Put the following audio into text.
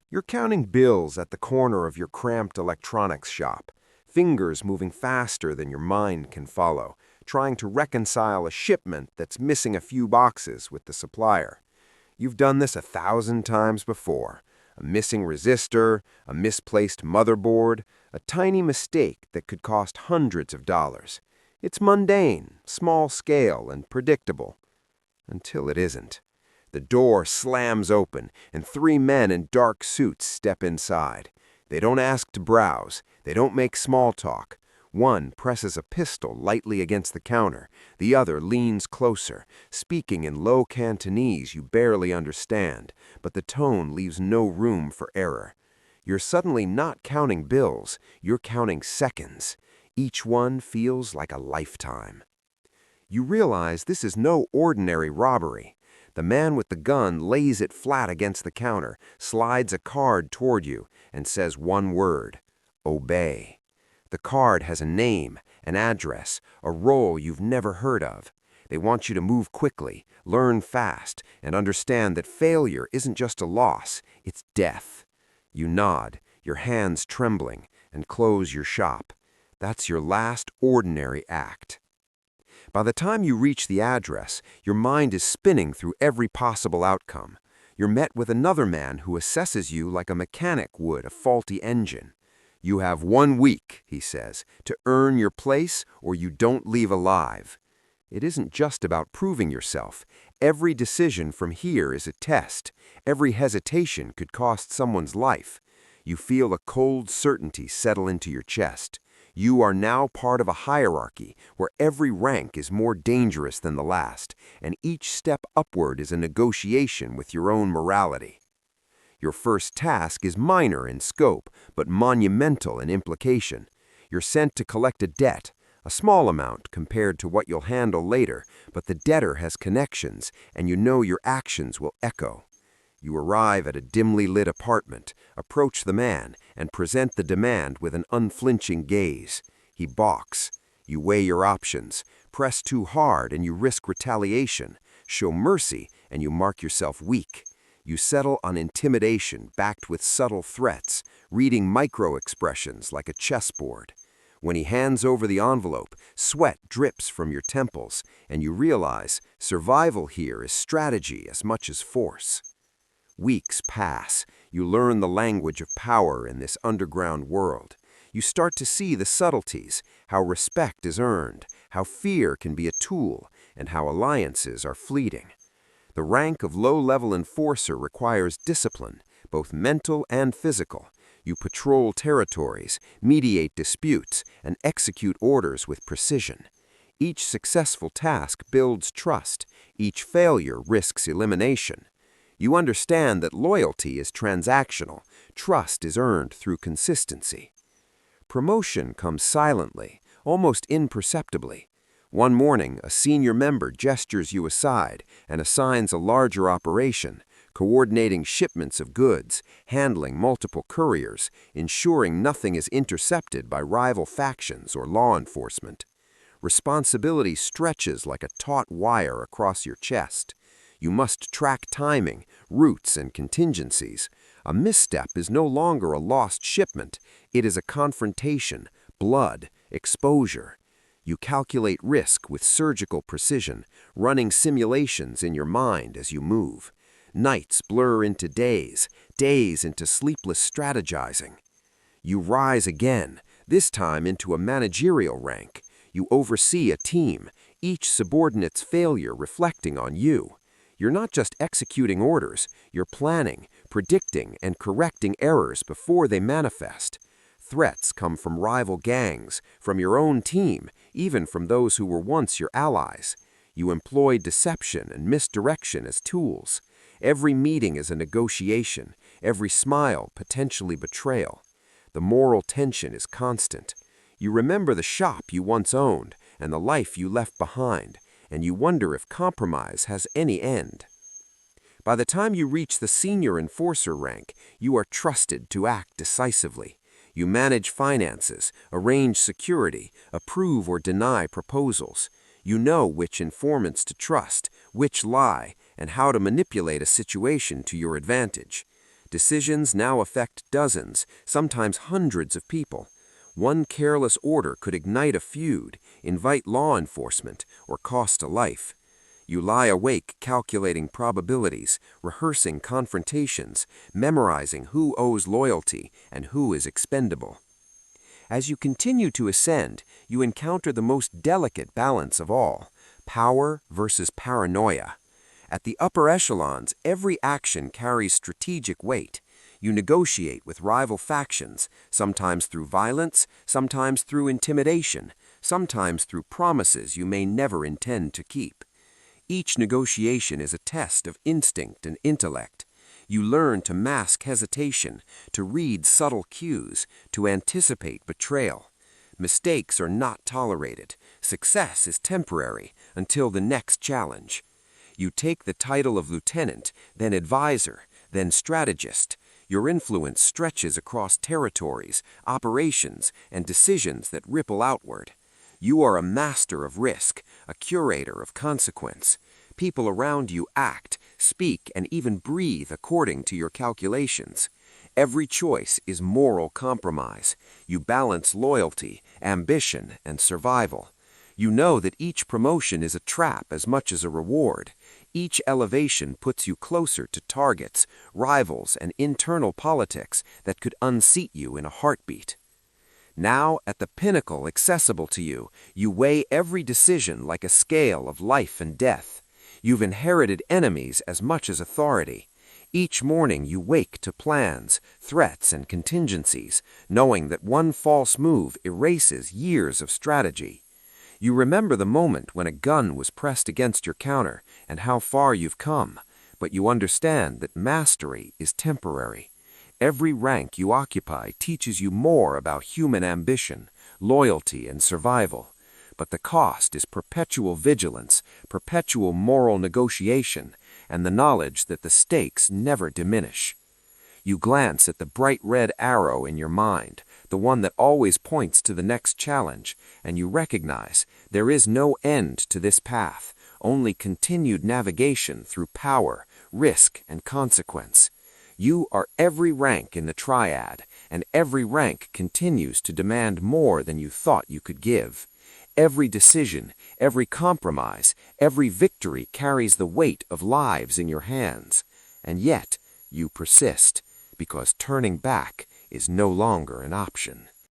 You're counting bills at the corner of your cramped electronics shop, fingers moving faster than your mind can follow, trying to reconcile a shipment that's missing a few boxes with the supplier. You've done this 1,000 times before. A missing resistor, a misplaced motherboard, a tiny mistake that could cost hundreds of dollars. It's mundane, small scale, and predictable. Until it isn't. The door slams open, and 3 men in dark suits step inside. They don't ask to browse. They don't make small talk. One presses a pistol lightly against the counter. The other leans closer, speaking in low Cantonese you barely understand, but the tone leaves no room for error. You're suddenly not counting bills. You're counting seconds. Each one feels like a lifetime. You realize this is no ordinary robbery. The man with the gun lays it flat against the counter, slides a card toward you, and says one word: obey. The card has a name, an address, a role you've never heard of. They want you to move quickly, learn fast, and understand that failure isn't just a loss, it's death. You nod, your hands trembling, and close your shop. That's your last ordinary act. By the time you reach the address, your mind is spinning through every possible outcome. You're met with another man who assesses you like a mechanic would a faulty engine. You have 1 week, he says, to earn your place or you don't leave alive. It isn't just about proving yourself. Every decision from here is a test. Every hesitation could cost someone's life. You feel a cold certainty settle into your chest. You are now part of a hierarchy where every rank is more dangerous than the last, and each step upward is a negotiation with your own morality. Your first task is minor in scope, but monumental in implication. You're sent to collect a debt, a small amount compared to what you'll handle later, but the debtor has connections, and you know your actions will echo. You arrive at a dimly lit apartment, approach the man, and present the demand with an unflinching gaze. He balks. You weigh your options. Press too hard and you risk retaliation. Show mercy and you mark yourself weak. You settle on intimidation backed with subtle threats, reading micro-expressions like a chessboard. When he hands over the envelope, sweat drips from your temples, and you realize survival here is strategy as much as force. Weeks pass. You learn the language of power in this underground world. You start to see the subtleties, how respect is earned, how fear can be a tool, and how alliances are fleeting. The rank of low-level enforcer requires discipline, both mental and physical. You patrol territories, mediate disputes, and execute orders with precision. Each successful task builds trust. Each failure risks elimination. You understand that loyalty is transactional, trust is earned through consistency. Promotion comes silently, almost imperceptibly. One morning, a senior member gestures you aside and assigns a larger operation, coordinating shipments of goods, handling multiple couriers, ensuring nothing is intercepted by rival factions or law enforcement. Responsibility stretches like a taut wire across your chest. You must track timing, routes, and contingencies. A misstep is no longer a lost shipment. It is a confrontation, blood, exposure. You calculate risk with surgical precision, running simulations in your mind as you move. Nights blur into days, days into sleepless strategizing. You rise again, this time into a managerial rank. You oversee a team, each subordinate's failure reflecting on you. You're not just executing orders, you're planning, predicting, and correcting errors before they manifest. Threats come from rival gangs, from your own team, even from those who were once your allies. You employ deception and misdirection as tools. Every meeting is a negotiation, every smile potentially betrayal. The moral tension is constant. You remember the shop you once owned and the life you left behind, and you wonder if compromise has any end. By the time you reach the senior enforcer rank, you are trusted to act decisively. You manage finances, arrange security, approve or deny proposals. You know which informants to trust, which lie, and how to manipulate a situation to your advantage. Decisions now affect dozens, sometimes hundreds of people. One careless order could ignite a feud, invite law enforcement, or cost a life. You lie awake calculating probabilities, rehearsing confrontations, memorizing who owes loyalty and who is expendable. As you continue to ascend, you encounter the most delicate balance of all: power versus paranoia. At the upper echelons, every action carries strategic weight. You negotiate with rival factions, sometimes through violence, sometimes through intimidation, sometimes through promises you may never intend to keep. Each negotiation is a test of instinct and intellect. You learn to mask hesitation, to read subtle cues, to anticipate betrayal. Mistakes are not tolerated. Success is temporary until the next challenge. You take the title of lieutenant, then advisor, then strategist. Your influence stretches across territories, operations, and decisions that ripple outward. You are a master of risk, a curator of consequence. People around you act, speak, and even breathe according to your calculations. Every choice is moral compromise. You balance loyalty, ambition, and survival. You know that each promotion is a trap as much as a reward. Each elevation puts you closer to targets, rivals, and internal politics that could unseat you in a heartbeat. Now, at the pinnacle accessible to you, you weigh every decision like a scale of life and death. You've inherited enemies as much as authority. Each morning you wake to plans, threats, and contingencies, knowing that one false move erases years of strategy. You remember the moment when a gun was pressed against your counter and how far you've come, but you understand that mastery is temporary. Every rank you occupy teaches you more about human ambition, loyalty, and survival. But the cost is perpetual vigilance, perpetual moral negotiation, and the knowledge that the stakes never diminish. You glance at the bright red arrow in your mind, the one that always points to the next challenge, and you recognize there is no end to this path, only continued navigation through power, risk, and consequence. You are every rank in the triad, and every rank continues to demand more than you thought you could give. Every decision, every compromise, every victory carries the weight of lives in your hands. And yet, you persist, because turning back is no longer an option.